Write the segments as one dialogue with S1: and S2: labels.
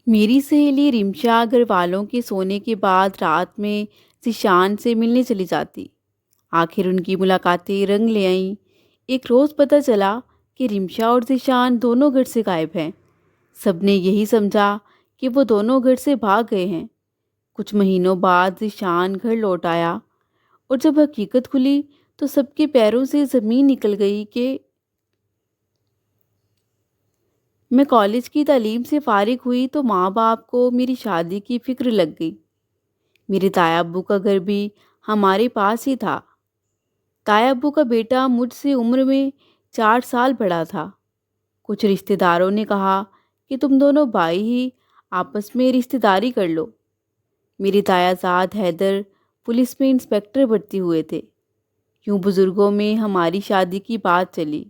S1: میری سہیلی رمشا گھر والوں کے سونے کے بعد رات میں ذیشان سے ملنے چلی جاتی۔ آخر ان کی ملاقاتیں رنگ لے آئیں۔ ایک روز پتہ چلا کہ رمشا اور ذیشان دونوں گھر سے غائب ہیں۔ سب نے یہی سمجھا کہ وہ دونوں گھر سے بھاگ گئے ہیں۔ کچھ مہینوں بعد ذیشان گھر لوٹ آیا اور جب حقیقت کھلی تو سب کے پیروں سے زمین نکل گئی کہ میں کالج کی تعلیم سے فارغ ہوئی تو ماں باپ کو میری شادی کی فکر لگ گئی۔ میرے تایا ابو کا گھر بھی ہمارے پاس ہی تھا۔ تایا ابو کا بیٹا مجھ سے عمر میں 4 سال بڑا تھا۔ کچھ رشتہ داروں نے کہا کہ تم دونوں بھائی ہی آپس میں رشتہ داری کر لو۔ میرے تایا زاد حیدر پولیس میں انسپکٹر بھرتی ہوئے تھے۔ یوں بزرگوں میں ہماری شادی کی بات چلی۔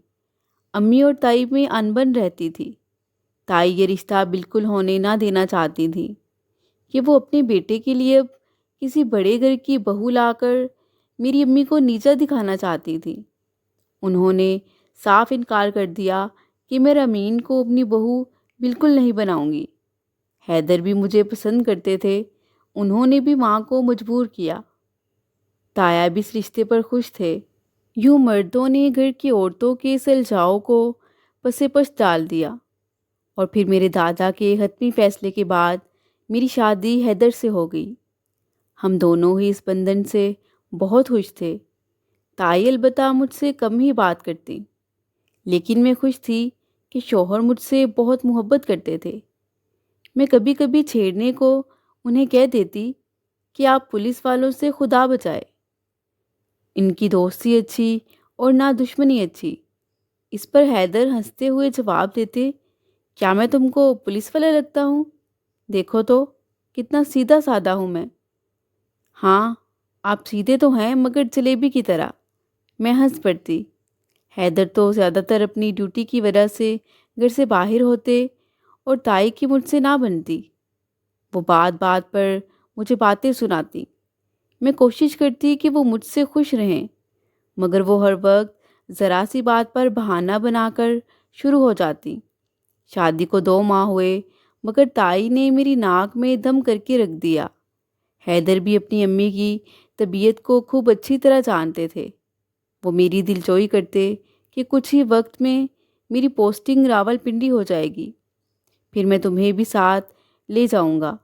S1: امی اور تائی میں انبن رہتی تھی۔ تائی یہ رشتہ بالکل ہونے نہ دینا چاہتی تھی کہ وہ اپنے بیٹے کے لیے اب کسی بڑے گھر کی بہو لا کر میری امی کو نیچا دکھانا چاہتی تھی۔ انہوں نے صاف انکار کر دیا کہ میں رامین کو اپنی بہو بالکل نہیں بناؤں گی۔ حیدر بھی مجھے پسند کرتے تھے۔ انہوں نے بھی ماں کو مجبور کیا۔ تایا بھی اس رشتے پر خوش تھے۔ یوں مردوں نے گھر کی عورتوں کے سلجھاؤ کو پس پش ڈال دیا اور پھر میرے دادا کے حتمی فیصلے کے بعد میری شادی حیدر سے ہو گئی۔ ہم دونوں ہی اس بندھن سے بہت خوش تھے۔ تائی البتہ مجھ سے کم ہی بات کرتی، لیکن میں خوش تھی کہ شوہر مجھ سے بہت محبت کرتے تھے۔ میں کبھی کبھی چھیڑنے کو انہیں کہہ دیتی کہ آپ پولیس والوں سے خدا بچائے۔ ان کی دوستی اچھی اور نہ دشمنی اچھی۔ اس پر حیدر ہنستے ہوئے جواب دیتے، کیا میں تم کو پولیس والا لگتا ہوں؟ دیکھو تو کتنا سیدھا سادہ ہوں میں۔ ہاں، آپ سیدھے تو ہیں مگر جلیبی کی طرح۔ میں ہنس پڑتی۔ حیدر تو زیادہ تر اپنی ڈیوٹی کی وجہ سے گھر سے باہر ہوتے اور تائی کی مجھ سے نہ بنتی۔ وہ بات بات پر مجھے باتیں سناتی۔ میں کوشش کرتی کہ وہ مجھ سے خوش رہیں، مگر وہ ہر وقت ذرا سی بات پر بہانہ بنا کر شروع ہو جاتی۔ شادی کو 2 ماہ ہوئے مگر تائی نے میری ناک میں دم کر کے رکھ دیا۔ حیدر بھی اپنی امی کی طبیعت کو خوب اچھی طرح جانتے تھے۔ وہ میری دلجوئی کرتے کہ کچھ ہی وقت میں میری پوسٹنگ راولپنڈی ہو جائے گی، پھر میں تمہیں بھی ساتھ لے جاؤں گا۔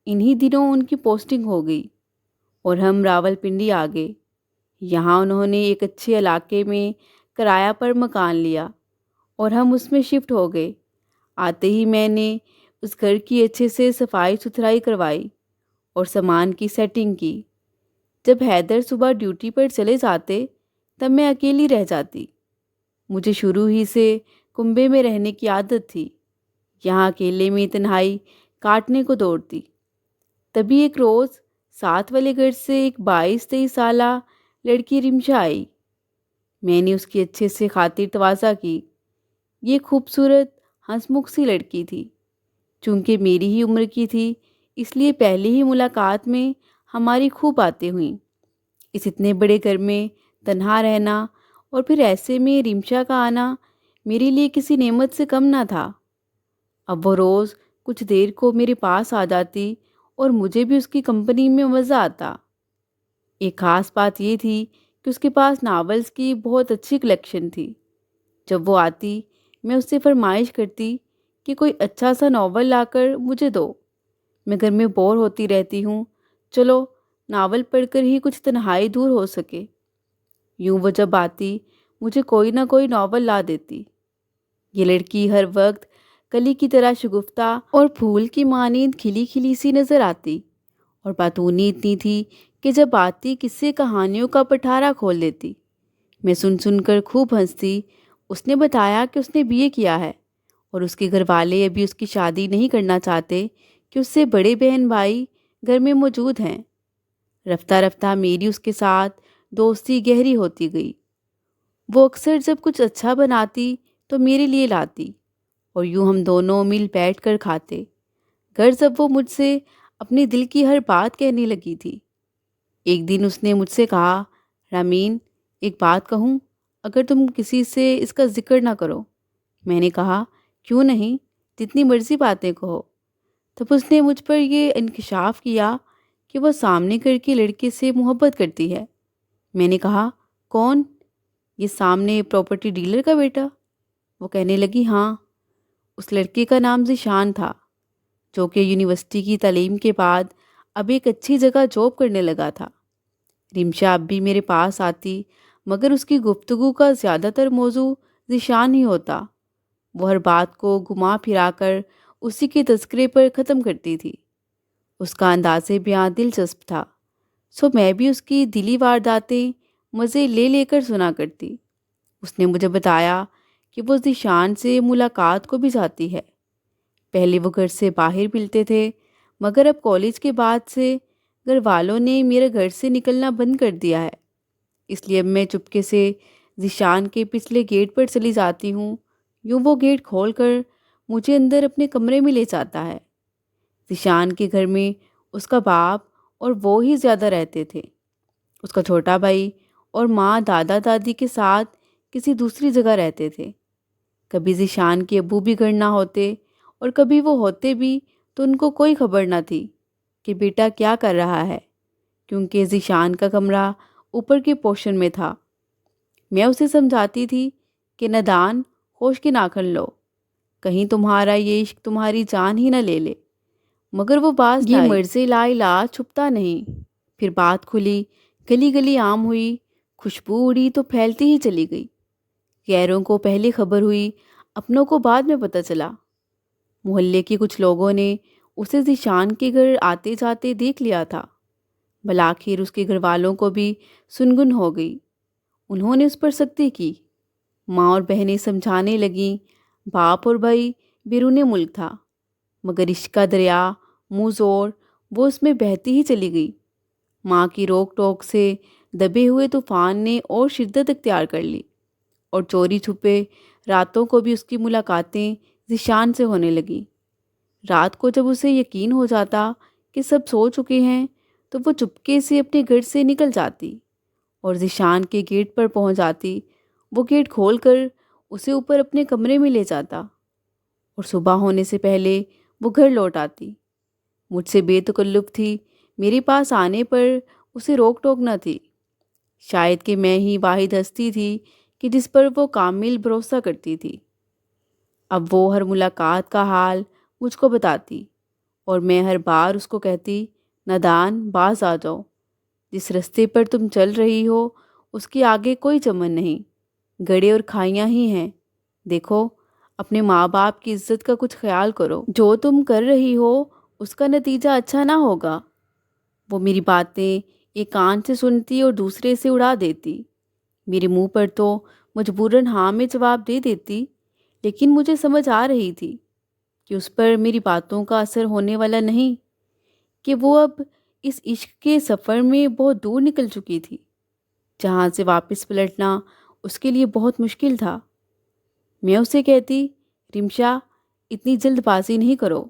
S1: انہی دنوں ان کی پوسٹنگ ہو گئی اور ہم راولپنڈی آ گئے۔ یہاں انہوں نے ایک اچھے علاقے میں کرایہ پر مکان لیا اور ہم اس میں شفٹ ہو گئے۔ آتے ہی میں نے اس گھر کی اچھے سے صفائی ستھرائی کروائی اور سامان کی سیٹنگ کی۔ جب حیدر صبح ڈیوٹی پر چلے جاتے تب میں اکیلی رہ جاتی۔ مجھے شروع ہی سے کنبے میں رہنے کی عادت تھی۔ یہاں اکیلے میں تنہائی کاٹنے کو دوڑتی۔ تبھی ایک روز ساتھ والے گھر سے ایک 22-23 سالہ لڑکی رمشا آئی۔ میں نے اس کی اچھے سے خاطر تواضع کی۔ یہ خوبصورت ہنس مکھ سی لڑکی تھی۔ چونکہ میری ہی عمر کی تھی اس لیے پہلی ہی ملاقات میں ہماری خوب باتیں ہوئیں۔ اس اتنے بڑے گھر میں تنہا رہنا اور پھر ایسے میں رمشا کا آنا میرے لیے کسی نعمت سے کم نہ تھا۔ اب وہ روز کچھ دیر کو میرے پاس آ جاتی اور مجھے بھی اس کی کمپنی میں مزہ آتا۔ ایک خاص بات یہ تھی کہ اس کے پاس ناولز کی بہت اچھی کلیکشن تھی۔ جب وہ آتی میں اس سے فرمائش کرتی کہ کوئی اچھا سا ناول لا کر مجھے دو، میں گھر میں بور ہوتی رہتی ہوں، چلو ناول پڑھ کر ہی کچھ تنہائی دور ہو سکے۔ یوں وہ جب آتی مجھے کوئی نہ کوئی ناول لا دیتی۔ یہ لڑکی ہر وقت کلی کی طرح شگفتہ اور پھول کی مانند کھلی کھلی سی نظر آتی اور باتونی اتنی تھی کہ جب آتی قصے کہانیوں کا پٹھارا کھول دیتی۔ میں سن سن کر خوب ہنستی۔ اس نے بتایا کہ اس نے BA کیا ہے اور اس کے گھر والے ابھی اس کی شادی نہیں کرنا چاہتے کہ اس سے بڑے بہن بھائی گھر میں موجود ہیں۔ رفتہ رفتہ میری اس کے ساتھ دوستی گہری ہوتی گئی۔ وہ اکثر جب کچھ اچھا بناتی تو میرے لیے لاتی اور یوں ہم دونوں مل بیٹھ کر کھاتے۔ غرض اب وہ مجھ سے اپنے دل کی ہر بات کہنے لگی تھی۔ ایک دن اس نے مجھ سے کہا، رامین ایک بات کہوں، اگر تم کسی سے اس کا ذکر نہ کرو۔ میں نے کہا، کیوں نہیں، جتنی مرضی باتیں کہو۔ تب اس نے مجھ پر یہ انکشاف کیا کہ وہ سامنے گھر کے لڑکے سے محبت کرتی ہے۔ میں نے کہا، کون؟ یہ سامنے پراپرٹی ڈیلر کا بیٹا؟ وہ کہنے لگی، ہاں۔ اس لڑکے کا نام ذیشان تھا، جو کہ یونیورسٹی کی تعلیم کے بعد اب ایک اچھی جگہ جاب کرنے لگا تھا۔ رمشا اب بھی میرے پاس آتی، مگر اس کی گفتگو کا زیادہ تر موضوع ذیشان ہی ہوتا۔ وہ ہر بات کو گھما پھرا کر اسی کے تذکرے پر ختم کرتی تھی۔ اس کا انداز بیاں دلچسپ تھا، سو میں بھی اس کی دلی وارداتیں مزے لے لے کر سنا کرتی۔ اس نے مجھے بتایا کہ وہ ذیشان سے ملاقات کو بھی جاتی ہے۔ پہلے وہ گھر سے باہر ملتے تھے، مگر اب کالج کے بعد سے گھر والوں نے میرے گھر سے نکلنا بند کر دیا ہے، اس لیے اب میں چپکے سے ذیشان کے پچھلے گیٹ پر چلی جاتی ہوں۔ یوں وہ گیٹ کھول کر مجھے اندر اپنے کمرے میں لے جاتا ہے۔ ذیشان کے گھر میں اس کا باپ اور وہ ہی زیادہ رہتے تھے۔ اس کا چھوٹا بھائی اور ماں دادا دادی کے ساتھ کسی دوسری جگہ رہتے تھے۔ کبھی ذیشان کے ابو بھی گھر نہ ہوتے، اور کبھی وہ ہوتے بھی تو ان کو کوئی خبر نہ تھی کہ بیٹا کیا کر رہا ہے، کیونکہ ذیشان کا کمرہ اوپر کے پورشن میں تھا۔ میں اسے سمجھاتی تھی کہ نادان، ہوش کے ناخن لو، کہیں تمہارا یہ عشق تمہاری جان ہی نہ لے لے، مگر وہ باز نہ آئی۔ یہ مرض لا علاج چھپتا نہیں۔ پھر بات کھلی، گلی گلی عام ہوئی، خوشبو اڑی تو پھیلتی ہی چلی گئی۔ غیروں کو پہلے خبر ہوئی، اپنوں کو بعد میں پتہ چلا۔ محلے کے کچھ لوگوں نے اسے ذیشان کے گھر آتے جاتے دیکھ لیا تھا۔ بالآخر اس کے گھر والوں کو بھی سنگن ہو گئی۔ انہوں نے اس پر سختی کی۔ ماں اور بہنیں سمجھانے لگیں۔ باپ اور بھائی بیرون ملک تھا، مگر عشق کا دریا منہ زور وہ اس میں بہتی ہی چلی گئی۔ ماں کی روک ٹوک سے دبے ہوئے طوفان نے اور شدت اختیار کر لی، اور چوری چھپے راتوں کو بھی اس کی ملاقاتیں ذیشان سے ہونے لگیں۔ رات کو جب اسے یقین ہو جاتا کہ سب سو چکے ہیں تو وہ چپکے سے اپنے گھر سے نکل جاتی اور ذیشان کے گیٹ پر پہنچ جاتی۔ وہ گیٹ کھول کر اسے اوپر اپنے کمرے میں لے جاتا، اور صبح ہونے سے پہلے وہ گھر لوٹ آتی۔ مجھ سے بے تکلف تھی، میرے پاس آنے پر اسے روک ٹوک نہ تھی۔ شاید کہ میں ہی واحد ہستی تھی کہ جس پر وہ کامل بھروسہ کرتی تھی۔ اب وہ ہر ملاقات کا حال مجھ کو بتاتی، اور میں ہر بار اس کو کہتی، نادان، باز آ جاؤ، جس رستے پر تم چل رہی ہو اس کے آگے کوئی چمن نہیں، گڑھے اور کھائیاں ہی ہیں۔ دیکھو، اپنے ماں باپ کی عزت کا کچھ خیال کرو، جو تم کر رہی ہو اس کا نتیجہ اچھا نہ ہوگا۔ وہ میری باتیں ایک کان سے سنتی اور دوسرے سے اڑا دیتی۔ میرے منہ پر تو مجبوراً ہاں میں جواب دے دیتی، لیکن مجھے سمجھ آ رہی تھی کہ اس پر میری باتوں کا اثر ہونے والا نہیں، کہ وہ اب اس عشق کے سفر میں بہت دور نکل چکی تھی، جہاں سے واپس پلٹنا اس کے لیے بہت مشکل تھا۔ میں اسے کہتی، رمشا، اتنی جلد بازی نہیں کرو،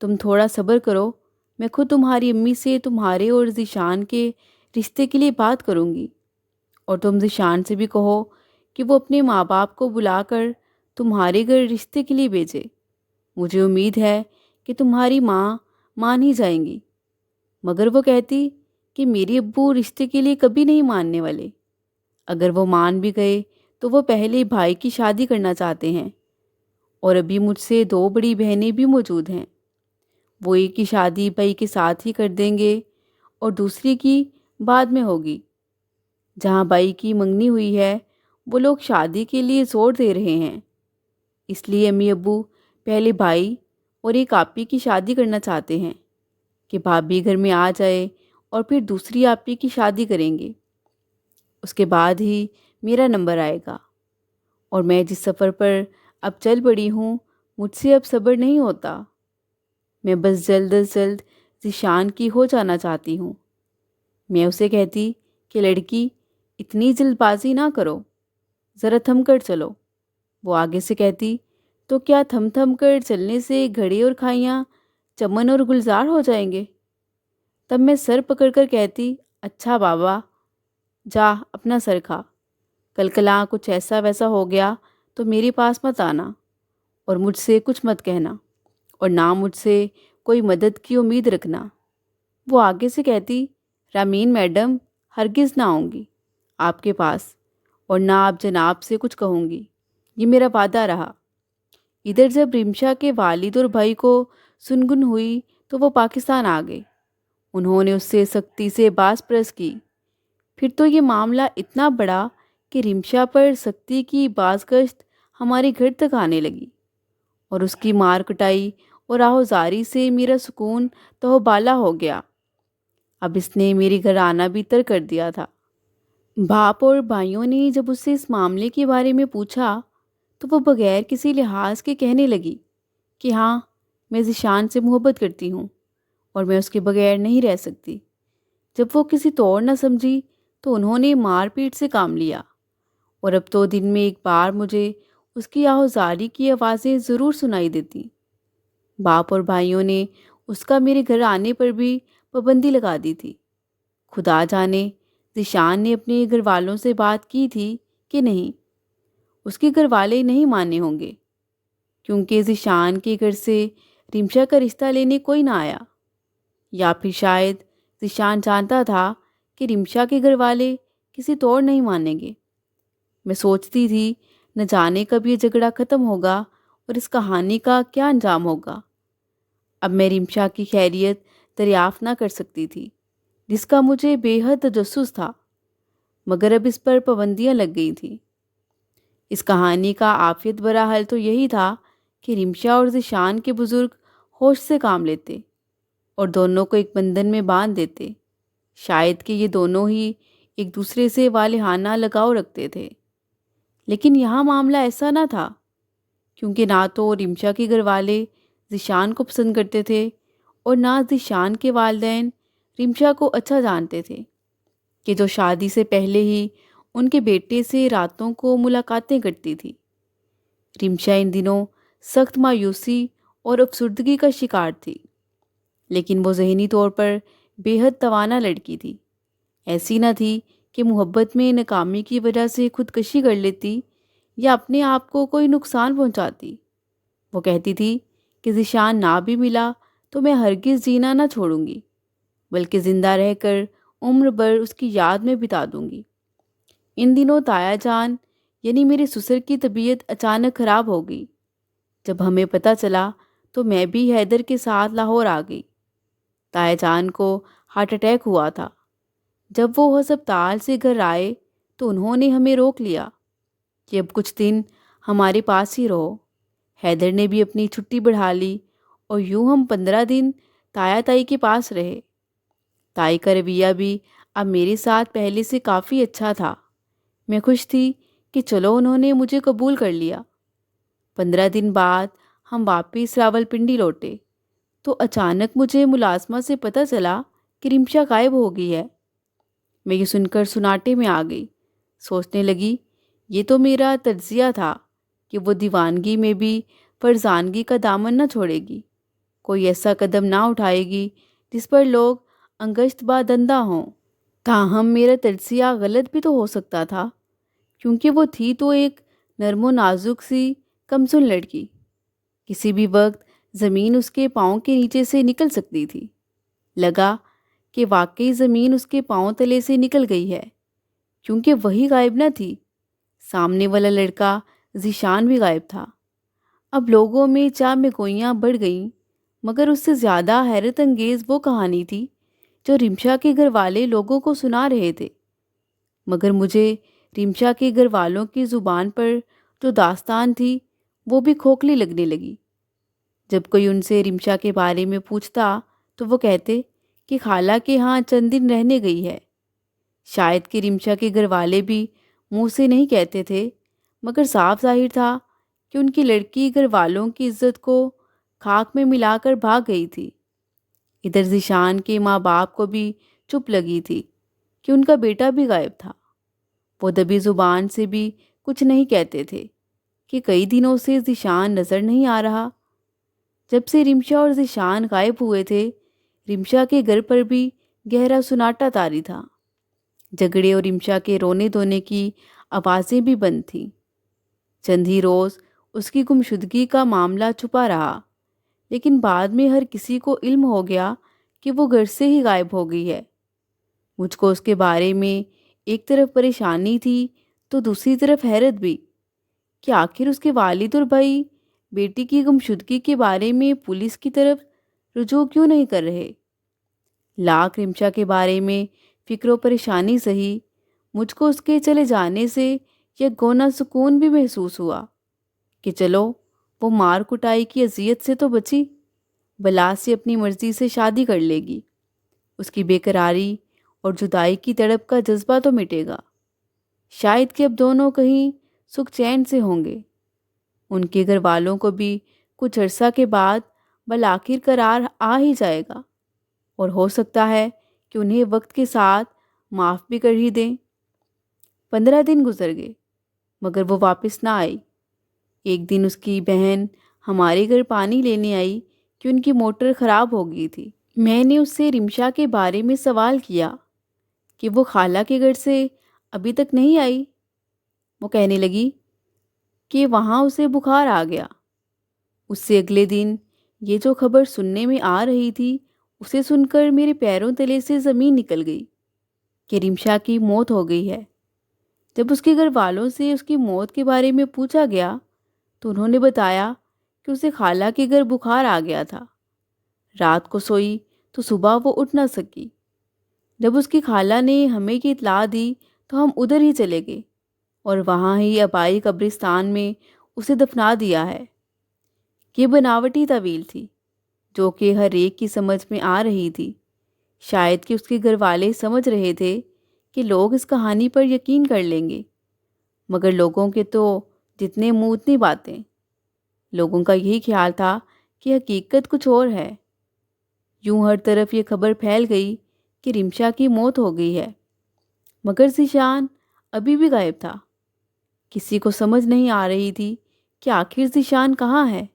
S1: تم تھوڑا صبر کرو، میں خود تمہاری امی سے تمہارے اور ذیشان کے رشتے کے لیے بات کروں گی، اور تم ذیشان سے بھی کہو کہ وہ اپنے ماں باپ کو بلا کر تمہارے گھر رشتے کے لیے بھیجے۔ مجھے امید ہے کہ تمہاری ماں مان ہی جائیں گی، مگر وہ کہتی کہ میرے ابو رشتے کے لیے کبھی نہیں ماننے والے۔ اگر وہ مان بھی گئے تو وہ پہلے بھائی کی شادی کرنا چاہتے ہیں، اور ابھی مجھ سے 2 بڑی بہنیں بھی موجود ہیں۔ وہ ایک کی شادی بھائی کے ساتھ ہی کر دیں گے اور دوسری کی بعد میں ہوگی۔ جہاں بھائی کی منگنی ہوئی ہے وہ لوگ شادی کے لیے زور دے رہے ہیں، اس لیے امی ابو پہلے بھائی اور ایک آپی کی شادی کرنا چاہتے ہیں کہ بھابھی گھر میں آ جائے، اور پھر دوسری آپی کی شادی کریں گے۔ اس کے بعد ہی میرا نمبر آئے گا، اور میں جس سفر پر اب چل پڑی ہوں مجھ سے اب صبر نہیں ہوتا۔ میں بس جلد از جلد ذیشان کی ہو جانا چاہتی ہوں۔ میں اسے کہتی کہ لڑکی، اتنی جلد بازی نہ کرو، ذرا تھم کر چلو۔ وہ آگے سے کہتی، تو کیا تھم تھم کر چلنے سے گھڑے اور کھائیاں چمن اور گلزار ہو جائیں گے؟ تب میں سر پکڑ کر کہتی، اچھا بابا، جا اپنا سر کھا، کل کلاں کچھ ایسا ویسا ہو گیا تو میرے پاس مت آنا، اور مجھ سے کچھ مت کہنا، اور نہ مجھ سے کوئی مدد کی امید رکھنا۔ وہ آگے سے کہتی، رامین میڈم، ہرگز نہ آؤں گی آپ کے پاس، اور نہ آپ جناب سے کچھ کہوں گی، یہ میرا وعدہ رہا۔ ادھر جب رمشا کے والد اور بھائی کو سنگن ہوئی تو وہ پاکستان آ گئے۔ انہوں نے اس سے سختی سے باز پرس کی۔ پھر تو یہ معاملہ اتنا بڑا کہ رمشا پر سختی کی بازگشت ہمارے گھر تک آنے لگی، اور اس کی مار کٹائی اور آہوزاری سے میرا سکون تہوبالا ہو گیا۔ اب اس نے میرے گھر آنا بھی ترک کر دیا تھا۔ باپ اور بھائیوں نے جب اس سے اس معاملے کے بارے میں پوچھا تو وہ بغیر کسی لحاظ کے کہنے لگی کہ ہاں، میں ذیشان سے محبت کرتی ہوں اور میں اس کے بغیر نہیں رہ سکتی۔ جب وہ کسی طور نہ سمجھی تو انہوں نے مار پیٹ سے کام لیا، اور اب تو دن میں ایک بار مجھے اس کی آہوزاری کی آوازیں ضرور سنائی دیتی۔ باپ اور بھائیوں نے اس کا میرے گھر آنے پر بھی پابندی لگا دی تھی۔ خدا جانے ذیشان نے اپنے گھر والوں سے بات کی تھی کہ نہیں۔ اس کے گھر والے نہیں مانے ہوں گے، کیونکہ ذیشان کے گھر سے رمشا کا رشتہ لینے کوئی نہ آیا، یا پھر شاید ذیشان جانتا تھا کہ رمشا کے گھر والے کسی طور نہیں مانیں گے۔ میں سوچتی تھی نہ جانے کب یہ جھگڑا ختم ہوگا اور اس کہانی کا کیا انجام ہوگا۔ اب میں رمشا کی خیریت دریافت نہ کر سکتی تھی، جس کا مجھے بے حد تجسس تھا، مگر اب اس پر پابندیاں لگ گئی تھیں۔ اس کہانی کا عافیت برا حل تو یہی تھا کہ رمشا اور ذیشان کے بزرگ ہوش سے کام لیتے اور دونوں کو ایک بندھن میں باندھ دیتے۔ شاید کہ یہ دونوں ہی ایک دوسرے سے والہانہ لگاؤ رکھتے تھے، لیکن یہاں معاملہ ایسا نہ تھا، کیونکہ نہ تو رمشا کے گھر والے ذیشان کو پسند کرتے تھے اور نہ ذیشان کے والدین رمشا کو اچھا جانتے تھے، کہ جو شادی سے پہلے ہی ان کے بیٹے سے راتوں کو ملاقاتیں کرتی تھی۔ رمشا ان دنوں سخت مایوسی اور افسردگی کا شکار تھی، لیکن وہ ذہنی طور پر بے حد توانا لڑکی تھی۔ ایسی نہ تھی کہ محبت میں ناکامی کی وجہ سے خودکشی کر لیتی یا اپنے آپ کو کوئی نقصان پہنچاتی۔ وہ کہتی تھی کہ ذیشان نہ بھی ملا تو میں ہرگز جینا نہ چھوڑوں گی، بلکہ زندہ رہ کر عمر بھر اس کی یاد میں بتا دوں گی۔ ان دنوں تایا جان یعنی میرے سسر کی طبیعت اچانک خراب ہو گئی۔ جب ہمیں پتہ چلا تو میں بھی حیدر کے ساتھ لاہور آ گئی۔ تایا جان کو ہارٹ اٹیک ہوا تھا۔ جب وہ ہسپتال سے گھر آئے تو انہوں نے ہمیں روک لیا کہ اب کچھ دن ہمارے پاس ہی رہو۔ حیدر نے بھی اپنی چھٹی بڑھا لی اور یوں ہم 15 دن تایا تائی کے پاس رہے۔ تائی کا رویہ بھی اب میرے ساتھ پہلے سے کافی اچھا تھا۔ میں خوش تھی کہ چلو انہوں نے مجھے قبول کر لیا۔ 15 دن بعد ہم واپس راولپنڈی لوٹے تو اچانک مجھے ملازمہ سے پتہ چلا کہ رمشا غائب ہو گئی ہے۔ میں یہ سن کر سناٹے میں آ گئی، سوچنے لگی یہ تو میرا تجزیہ تھا کہ وہ دیوانگی میں بھی فرزانگی کا دامن نہ چھوڑے گی، کوئی ایسا قدم نہ اٹھائے گی جس پر لوگ انگشت بادندہ ہوں۔ تاہم میرا تجزیہ غلط بھی تو ہو سکتا تھا، کیونکہ وہ تھی تو ایک نرم و نازک سی کمسن لڑکی، کسی بھی وقت زمین اس کے پاؤں کے نیچے سے نکل سکتی تھی۔ لگا کہ واقعی زمین اس کے پاؤں تلے سے نکل گئی ہے، کیونکہ وہی غائب نہ تھی، سامنے والا لڑکا ذیشان بھی غائب تھا۔ اب لوگوں میں چاہ میں گوئیاں بڑھ گئیں، مگر اس سے زیادہ حیرت انگیز وہ کہانی تھی جو رمشا کے گھر والے لوگوں کو سنا رہے تھے۔ مگر مجھے رمشا کے گھر والوں کی زبان پر جو داستان تھی وہ بھی کھوکھلی لگنے لگی۔ جب کوئی ان سے رمشا کے بارے میں پوچھتا تو وہ کہتے کہ خالہ کے ہاں چند دن رہنے گئی ہے۔ شاید کہ رمشا کے گھر والے بھی منہ سے نہیں کہتے تھے، مگر صاف ظاہر تھا کہ ان کی لڑکی گھر والوں کی عزت کو خاک میں ملا کر بھاگ گئی تھی۔ ادھر ذیشان کے ماں باپ کو بھی چپ لگی تھی کہ ان کا بیٹا بھی غائب تھا۔ وہ دبی زبان سے بھی کچھ نہیں کہتے تھے کہ کئی دنوں سے ذیشان نظر نہیں آ رہا۔ جب سے رمشا اور ذیشان غائب ہوئے تھے، رمشا کے گھر پر بھی گہرا سناٹا طاری تھا۔ جھگڑے اور رمشا کے رونے دھونے کی آوازیں بھی بند تھیں۔ چند ہی روز اس کی گمشدگی کا معاملہ چھپا رہا، لیکن بعد میں ہر کسی کو علم ہو گیا کہ وہ گھر سے ہی غائب ہو گئی ہے۔ مجھ کو اس کے بارے میں ایک طرف پریشانی تھی تو دوسری طرف حیرت بھی کہ آخر اس کے والد اور بھائی بیٹی کی گمشدگی کے بارے میں پولیس کی طرف رجوع کیوں نہیں کر رہے۔ لاکھ رمشا کے بارے میں فکر و پریشانی سہی، مجھ کو اس کے چلے جانے سے یک گونا سکون بھی محسوس ہوا کہ چلو وہ مار کٹائی کی اذیت سے تو بچی، بلا سے اپنی مرضی سے شادی کر لے گی، اس کی بے قراری اور جدائی کی تڑپ کا جذبہ تو مٹے گا، شاید کہ اب دونوں کہیں سکھ چین سے ہوں گے۔ ان کے گھر والوں کو بھی کچھ عرصہ کے بعد بالآخر قرار آ ہی جائے گا، اور ہو سکتا ہے کہ انہیں وقت کے ساتھ معاف بھی کر ہی دیں۔ 15 دن گزر گئے مگر وہ واپس نہ آئی۔ ایک دن اس کی بہن ہمارے گھر پانی لینے آئی کہ ان کی موٹر خراب ہو گئی تھی۔ میں نے اس سے رمشا کے بارے میں سوال کیا کہ وہ خالہ کے گھر سے ابھی تک نہیں آئی۔ وہ کہنے لگی کہ وہاں اسے بخار آ گیا۔ اس سے اگلے دن یہ جو خبر سننے میں آ رہی تھی اسے سن کر میرے پیروں تلے سے زمین نکل گئی کہ رمشا کی موت ہو گئی ہے۔ جب اس کے گھر والوں سے اس کی موت کے بارے میں پوچھا گیا تو انہوں نے بتایا کہ اسے خالہ کے گھر بخار آ گیا تھا، رات کو سوئی تو صبح وہ اٹھ نہ سکی۔ جب اس کی خالہ نے ہمیں یہ اطلاع دی تو ہم ادھر ہی چلے گئے اور وہاں ہی آبائی قبرستان میں اسے دفنا دیا ہے۔ یہ بناوٹی تعویل تھی جو کہ ہر ایک کی سمجھ میں آ رہی تھی۔ شاید کہ اس کے گھر والے سمجھ رہے تھے کہ لوگ اس کہانی پر یقین کر لیں گے، مگر لوگوں کے تو جتنے منہ اتنی باتیں۔ لوگوں کا یہی خیال تھا کہ حقیقت کچھ اور ہے۔ یوں ہر طرف یہ خبر پھیل گئی کہ رمشا کی موت ہو گئی ہے، مگر ذیشان ابھی بھی غائب تھا۔ کسی کو سمجھ نہیں آ رہی تھی کہ آخر ذیشان کہاں ہے۔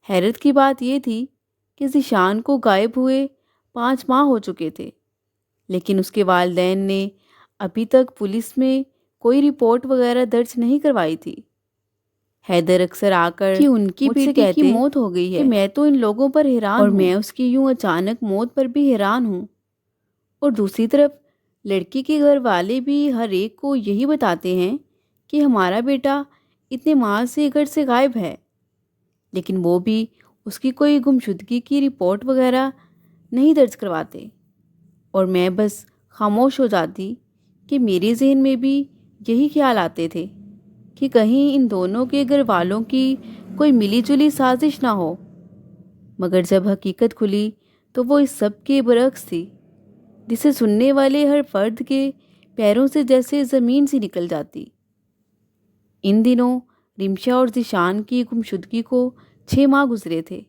S1: حیرت کی بات یہ تھی کہ ذیشان کو غائب ہوئے 5 ماہ ہو چکے تھے، لیکن اس کے والدین نے ابھی تک پولیس میں کوئی رپورٹ وغیرہ درج نہیں کروائی تھی۔ حیدر اکثر آ کر کہ ان کی بیٹی کی موت ہو گئی ہے کہ میں تو ان لوگوں پر حیران اور میں اس کی یوں اچانک موت پر بھی حیران ہوں۔ اور دوسری طرف لڑکی کے گھر والے بھی ہر ایک کو یہی بتاتے ہیں کہ ہمارا بیٹا اتنے ماہ سے گھر سے غائب ہے، لیکن وہ بھی اس کی کوئی گمشدگی کی رپورٹ وغیرہ نہیں درج کرواتے، اور میں بس خاموش ہو جاتی کہ میرے ذہن میں بھی یہی خیال آتے تھے کہ کہیں ان دونوں کے گھر والوں کی کوئی ملی جلی سازش نہ ہو۔ مگر جب حقیقت کھلی تو وہ اس سب کے برعکس تھی، جسے سننے والے ہر فرد کے پیروں سے جیسے زمین سی نکل جاتی۔ ان دنوں رمشا اور ذیشان کی گمشدگی کو 6 ماہ گزرے تھے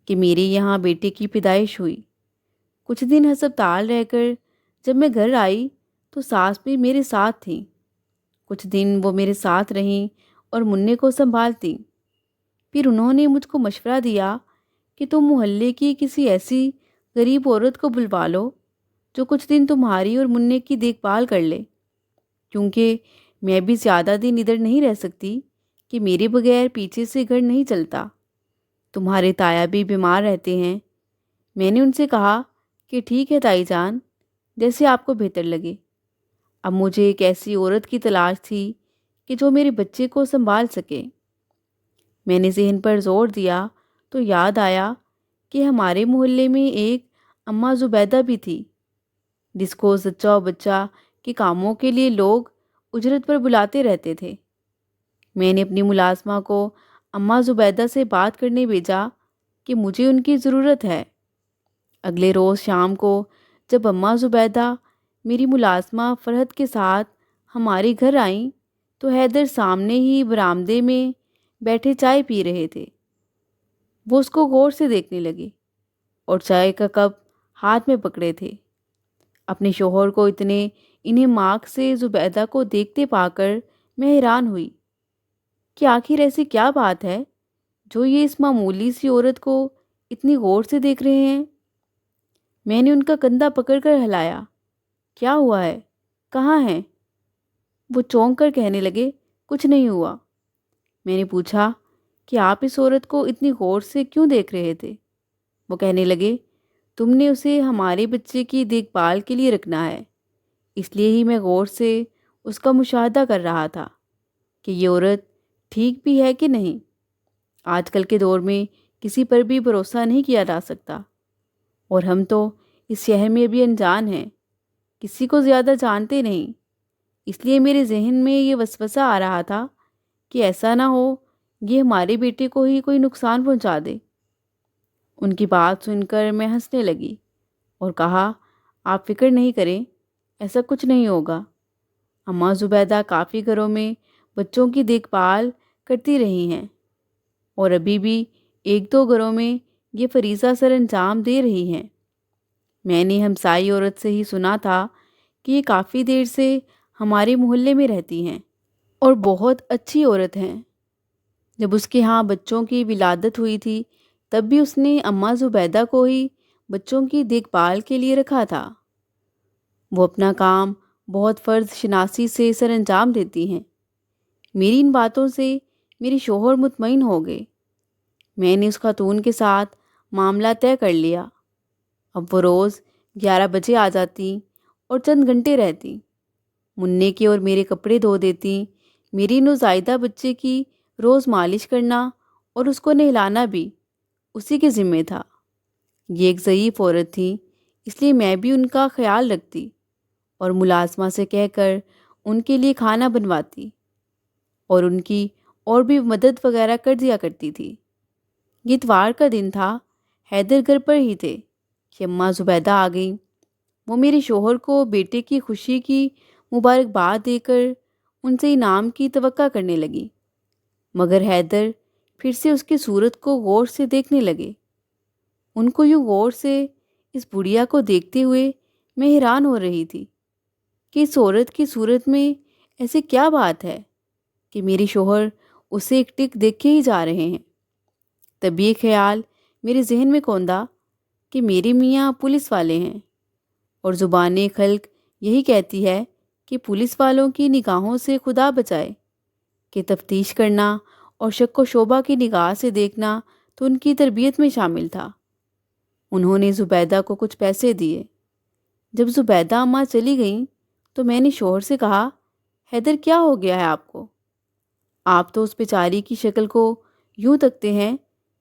S1: کہ میرے یہاں بیٹے کی پیدائش ہوئی۔ کچھ دن ہسپتال رہ کر جب میں گھر آئی تو ساس بھی میرے ساتھ تھیں۔ کچھ دن وہ میرے ساتھ رہیں اور منّے کو سنبھالتی۔ پھر انہوں نے مجھ کو مشورہ دیا کہ تم محلے کی کسی ایسی غریب عورت کو بلوا لو جو کچھ دن تمہاری اور منّے کی دیکھ بھال کر لے، کیونکہ میں بھی زیادہ دن ادھر نہیں رہ سکتی کہ میرے بغیر پیچھے سے گھر نہیں چلتا۔ تمہارے تایا بھی بیمار رہتے ہیں۔ میں نے ان سے کہا کہ ٹھیک ہے تائی جان، جیسے آپ کو بہتر لگے۔ اب مجھے ایک ایسی عورت کی تلاش تھی کہ جو میرے بچے کو سنبھال سکے۔ میں نے ذہن پر زور دیا تو یاد آیا کہ ہمارے محلے میں ایک اماں زبیدہ بھی تھی، جس کو زچہ و بچہ کے کاموں کے لیے لوگ اجرت پر بلاتے رہتے تھے۔ میں نے اپنی ملازمہ کو اماں زبیدہ سے بات کرنے بھیجا کہ مجھے ان کی ضرورت ہے۔ اگلے روز شام کو جب اماں زبیدہ میری ملازمہ فرحت کے ساتھ ہمارے گھر آئیں تو حیدر سامنے ہی برآمدے میں بیٹھے چائے پی رہے تھے۔ وہ اس کو غور سے دیکھنے لگے اور چائے کا کپ ہاتھ میں پکڑے تھے۔ اپنے شوہر کو اتنے انہیں ماک سے زبیدہ کو دیکھتے پا کر میں حیران ہوئی کہ آخر ایسی کیا بات ہے جو یہ اس معمولی سی عورت کو اتنی غور سے دیکھ رہے ہیں۔ میں نے ان کا کندھا پکڑ کر ہلایا۔ کیا ہوا ہے؟ کہاں ہیں؟ وہ چونک کر کہنے لگے، کچھ نہیں ہوا۔ میں نے پوچھا کہ آپ اس عورت کو اتنی غور سے کیوں دیکھ رہے تھے؟ وہ کہنے لگے، تم نے اسے ہمارے بچے کی دیکھ بھال کے لیے رکھنا ہے، اس لیے ہی میں غور سے اس کا مشاہدہ کر رہا تھا کہ یہ عورت ٹھیک بھی ہے کہ نہیں۔ آج کل کے دور میں کسی پر بھی بھروسہ نہیں کیا جا سکتا، اور ہم تو اس شہر میں بھی انجان ہیں، کسی کو زیادہ جانتے نہیں۔ اس لیے میرے ذہن میں یہ وسوسہ آ رہا تھا کہ ایسا نہ ہو یہ ہمارے بیٹے کو ہی کوئی نقصان پہنچا دے۔ ان کی بات سن کر میں ہنسنے لگی اور کہا، آپ فکر نہیں کریں، ایسا کچھ نہیں ہوگا۔ اماں زبیدہ کافی گھروں میں بچوں کی دیکھ بھال کرتی رہی ہیں، اور ابھی بھی ایک دو گھروں میں یہ فریضہ سر انجام دے رہی ہیں۔ میں نے ہمسائی عورت سے ہی سنا تھا کہ یہ کافی دیر سے ہمارے محلے میں رہتی ہیں اور بہت اچھی عورت ہیں۔ جب اس کے ہاں بچوں کی ولادت ہوئی تھی تب بھی اس نے اماں زبیدہ کو ہی بچوں کی دیکھ بھال کے لیے رکھا تھا۔ وہ اپنا کام بہت فرض شناسی سے سر انجام دیتی ہیں۔ میری ان باتوں سے میرے شوہر مطمئن ہو گئے۔ میں نے اس خاتون کے ساتھ معاملہ طے کر لیا۔ اب وہ روز 11 بجے آ جاتی اور چند گھنٹے رہتی، منع کے اور میرے کپڑے دھو دیتی۔ میری نوزائیدہ بچے کی روز مالش کرنا اور اس کو نہلانا بھی اسی کے ذمے تھا۔ یہ ایک ضعیف عورت تھی، اس لیے میں بھی ان کا خیال رکھتی اور ملازمہ سے کہہ کر ان کے لیے کھانا بنواتی اور ان کی اور بھی مدد وغیرہ کر دیا کرتی تھی۔ یہ اتوار کا دن تھا، حیدر گھر پر ہی تھے کہ اماں زبیدہ آ گئیں۔ وہ میرے شوہر کو بیٹے کی خوشی کی مبارکباد دے کر ان سے انعام کی توقع کرنے لگی، مگر حیدر پھر سے اس کی صورت کو غور سے دیکھنے لگے۔ ان کو یوں غور سے اس بڑھیا کو دیکھتے ہوئے میں حیران ہو رہی تھی کہ اس عورت کی صورت میں ایسی کیا بات ہے کہ میرے شوہر اسے ایک ٹک دیکھے ہی جا رہے ہیں۔ تب یہ خیال میرے ذہن میں کوندا کہ میرے میاں پولیس والے ہیں، اور زبان خلق یہی کہتی ہے کہ پولیس والوں کی نگاہوں سے خدا بچائے، کہ تفتیش کرنا اور شک و شبہ کی نگاہ سے دیکھنا تو ان کی تربیت میں شامل تھا۔ انہوں نے زبیدہ کو کچھ پیسے دیے۔ جب زبیدہ اماں چلی گئیں تو میں نے شوہر سے کہا، حیدر کیا ہو گیا ہے آپ کو؟ آپ تو اس بیچاری کی شکل کو یوں تکتے ہیں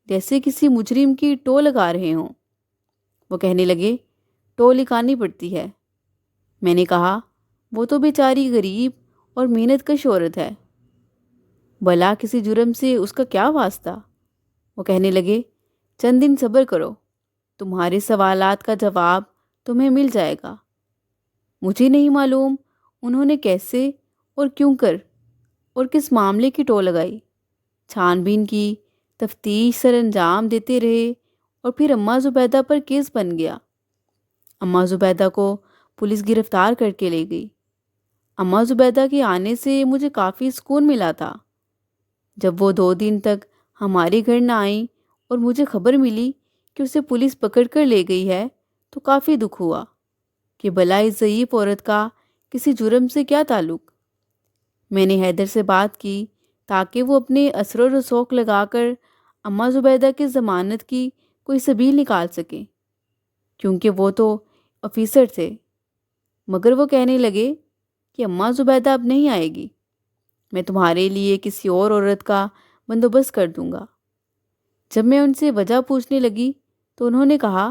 S1: جیسے کسی مجرم کی ٹو لگا رہے ہوں۔ وہ کہنے لگے، ٹو لگانی پڑتی ہے۔ میں نے کہا، وہ تو بیچاری غریب اور محنت کش عورت ہے، بھلا کسی جرم سے اس کا کیا واسطہ؟ وہ کہنے لگے، چند دن صبر کرو، تمہارے سوالات کا جواب تمہیں مل جائے گا۔ مجھے نہیں معلوم انہوں نے کیسے اور کیوں کر اور کس معاملے کی ٹو لگائی۔ چھان بین کی، تفتیش سر انجام دیتے رہے، اور پھر اماں زبیدہ پر کیس بن گیا۔ اماں زبیدہ کو پولیس گرفتار کر کے لے گئی۔ اماں زبیدہ کے آنے سے مجھے کافی سکون ملا تھا۔ جب وہ 2 دن تک ہمارے گھر نہ آئیں اور مجھے خبر ملی کہ اسے پولیس پکڑ کر لے گئی ہے تو کافی دکھ ہوا کہ بھلا اس ضعیف عورت کا کسی جرم سے کیا تعلق۔ میں نے حیدر سے بات کی تاکہ وہ اپنے اثر و رسوخ لگا کر اماں زبیدہ کی ضمانت کی کوئی سبیل نکال سکیں، کیونکہ وہ تو آفیسر تھے، مگر وہ کہنے لگے کہ اماں زبیدہ اب نہیں آئے گی، میں تمہارے لیے کسی اور عورت کا بندوبست کر دوں گا۔ جب میں ان سے وجہ پوچھنے لگی تو انہوں نے کہا،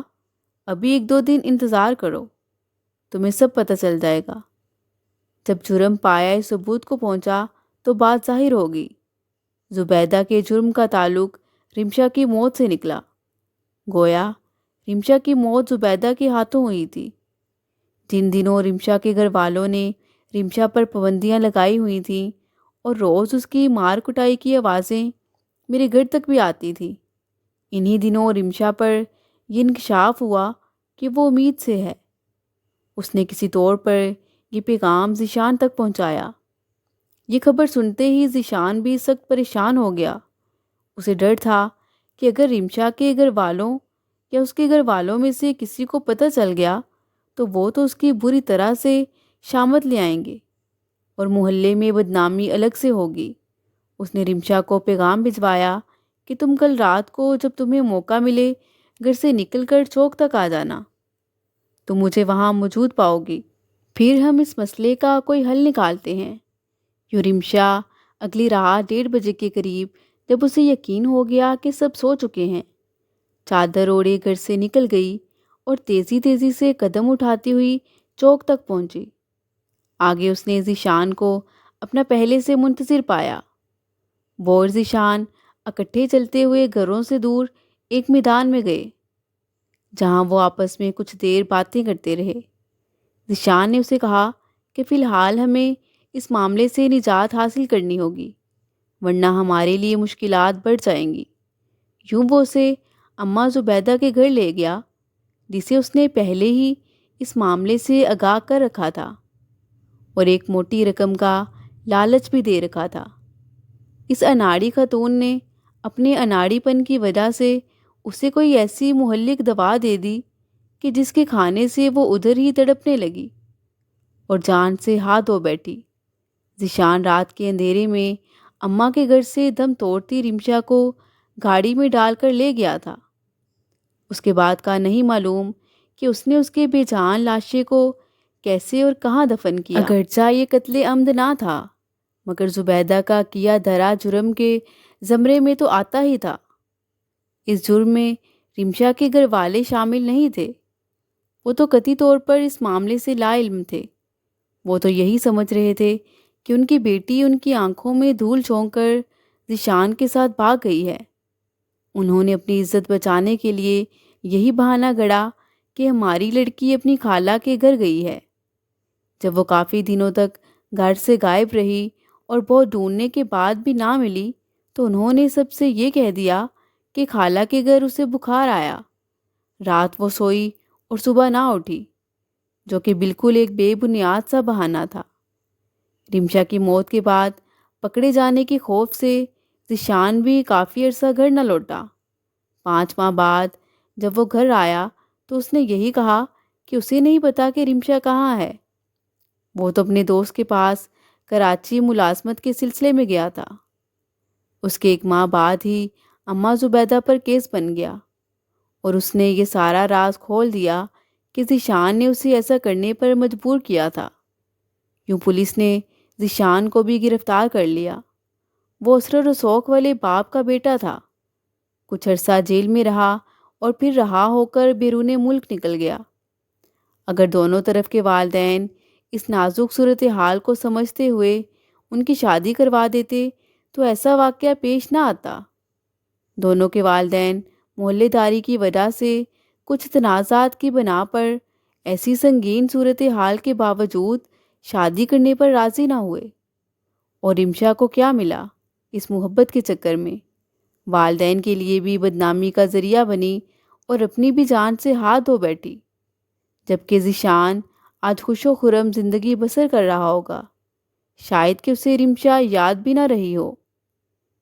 S1: ابھی 1-2 دن انتظار کرو، تمہیں سب پتہ چل جائے گا۔ جب جرم پایا ثبوت کو پہنچا تو بات ظاہر ہو گئی۔ زبیدہ کے جرم کا تعلق رمشا کی موت سے نکلا، گویا رمشا کی موت زبیدہ کے ہاتھوں ہوئی تھی۔ جن دنوں رمشا کے گھر والوں نے رمشا پر پابندیاں لگائی ہوئی تھیں اور روز اس کی مار کٹائی کی آوازیں میرے گھر تک بھی آتی تھیں، انہی دنوں رمشا پر یہ انکشاف ہوا کہ وہ امید سے ہے۔ اس نے کسی طور پر یہ پیغام ذیشان تک پہنچایا۔ یہ خبر سنتے ہی ذیشان بھی سخت پریشان ہو گیا۔ اسے ڈر تھا کہ اگر رمشا کے گھر والوں یا اس کے گھر والوں میں سے کسی کو پتہ چل گیا تو وہ تو اس کی بری طرح سے شامت لے آئیں گے اور محلے میں بدنامی الگ سے ہوگی۔ اس نے رمشا کو پیغام بھجوایا کہ تم کل رات کو جب تمہیں موقع ملے گھر سے نکل کر چوک تک آ جانا، تم مجھے وہاں موجود پاؤ گی، پھر ہم اس مسئلے کا کوئی حل نکالتے ہیں۔ یوں رمشا اگلی رات 1:30 کے قریب جب اسے یقین ہو گیا کہ سب سو چکے ہیں، چادر اوڑھے گھر سے نکل گئی اور تیزی تیزی سے قدم اٹھاتی ہوئی چوک تک پہنچی۔ آگے اس نے ذیشان کو اپنا پہلے سے منتظر پایا۔ وہ اور ذیشان اکٹھے چلتے ہوئے گھروں سے دور ایک میدان میں گئے، جہاں وہ آپس میں کچھ دیر باتیں کرتے رہے۔ ذیشان نے اسے کہا کہ فی الحال ہمیں اس معاملے سے نجات حاصل کرنی ہوگی، ورنہ ہمارے لیے مشکلات بڑھ جائیں گی۔ یوں وہ اسے اماں زبیدہ کے گھر لے گیا، جسے اس نے پہلے ہی اس معاملے سے آگاہ کر رکھا تھا اور ایک موٹی رقم کا لالچ بھی دے رکھا تھا۔ اس اناڑی خاتون نے اپنے اناڑی پن کی وجہ سے اسے کوئی ایسی مہلک دوا دے دی کہ جس کے کھانے سے وہ ادھر ہی تڑپنے لگی اور جان سے ہاتھ دھو بیٹھی۔ ذیشان رات کے اندھیرے میں اماں کے گھر سے دم توڑتی رمشا کو گاڑی میں ڈال کر لے گیا تھا۔ اس کے بعد کا نہیں معلوم کہ اس نے اس کے بے جان لاشے کو کیسے اور کہاں دفن کیا۔ اگرچہ یہ قتل عمد نہ تھا، مگر زبیدہ کا کیا دھرا جرم کے زمرے میں تو آتا ہی تھا۔ اس جرم میں رمشا کے گھر والے شامل نہیں تھے، وہ تو قطعی طور پر اس معاملے سے لا علم تھے۔ وہ تو یہی سمجھ رہے تھے کہ ان کی بیٹی ان کی آنکھوں میں دھول جھونک کر ذیشان کے ساتھ بھاگ گئی ہے۔ انہوں نے اپنی عزت بچانے کے لیے یہی بہانہ گڑھا کہ ہماری لڑکی اپنی خالہ کے گھر گئی ہے۔ جب وہ کافی دنوں تک گھر سے غائب رہی اور بہت ڈھونڈنے کے بعد بھی نہ ملی، تو انہوں نے سب سے یہ کہہ دیا کہ خالہ کے گھر اسے بخار آیا، رات وہ سوئی اور صبح نہ اٹھی، جو کہ بالکل ایک بے بنیاد سا بہانہ تھا۔ رمشا کی موت کے بعد پکڑے جانے کے خوف سے ذیشان بھی کافی عرصہ گھر نہ لوٹا۔ 5 ماہ بعد جب وہ گھر آیا تو اس نے یہی کہا کہ اسے نہیں پتا کہ رمشا کہاں ہے۔ وہ تو اپنے دوست کے پاس کراچی ملازمت کے سلسلے میں گیا تھا۔ اس کے 1 ماہ بعد ہی اماں زبیدہ پر کیس بن گیا اور اس نے یہ سارا راز کھول دیا کہ ذیشان نے اسے ایسا کرنے پر مجبور کیا تھا۔ یوں پولیس نے ذیشان کو بھی گرفتار کر لیا۔ وہ اسرار و شوق والے باپ کا بیٹا تھا۔ کچھ عرصہ جیل میں رہا اور پھر رہا ہو کر بیرون ملک نکل گیا۔ اگر دونوں طرف کے والدین اس نازک صورتحال کو سمجھتے ہوئے ان کی شادی کروا دیتے تو ایسا واقعہ پیش نہ آتا۔ دونوں کے والدین محلے داری کی وجہ سے کچھ تنازعات کی بنا پر ایسی سنگین صورتحال کے باوجود شادی کرنے پر راضی نہ ہوئے، اور رمشا کو کیا ملا اس محبت کے چکر میں؟ والدین کے لیے بھی بدنامی کا ذریعہ بنی اور اپنی بھی جان سے ہاتھ دھو بیٹھی، جبکہ ذیشان آج خوش و خرم زندگی بسر کر رہا ہوگا۔ شاید کہ اسے رمشا یاد بھی نہ رہی ہو،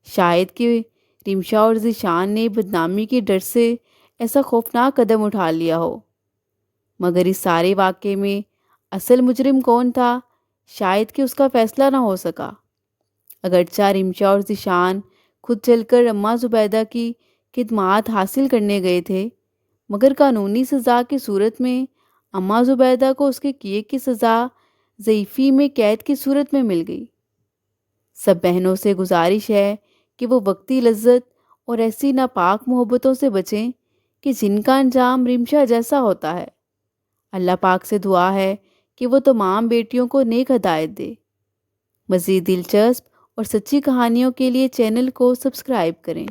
S1: شاید کہ رمشا اور ذیشان نے بدنامی کے ڈر سے ایسا خوفناک قدم اٹھا لیا ہو۔ مگر اس سارے واقعے میں اصل مجرم کون تھا، شاید کہ اس کا فیصلہ نہ ہو سکا۔ اگرچہ رمشا اور ذیشان خود چل کر اماں زبیدہ کی خدمات حاصل کرنے گئے تھے، مگر قانونی سزا کی صورت میں اماں زبیدہ کو اس کے کیے کی سزا ضعیفی میں قید کی صورت میں مل گئی۔ سب بہنوں سے گزارش ہے کہ وہ وقتی لذت اور ایسی ناپاک محبتوں سے بچیں کہ جن کا انجام رمشا جیسا ہوتا ہے۔ اللہ پاک سے دعا ہے کہ وہ تمام بیٹیوں کو نیک ہدایت دے۔ مزید دلچسپ اور سچی کہانیوں کے لیے چینل کو سبسکرائب کریں۔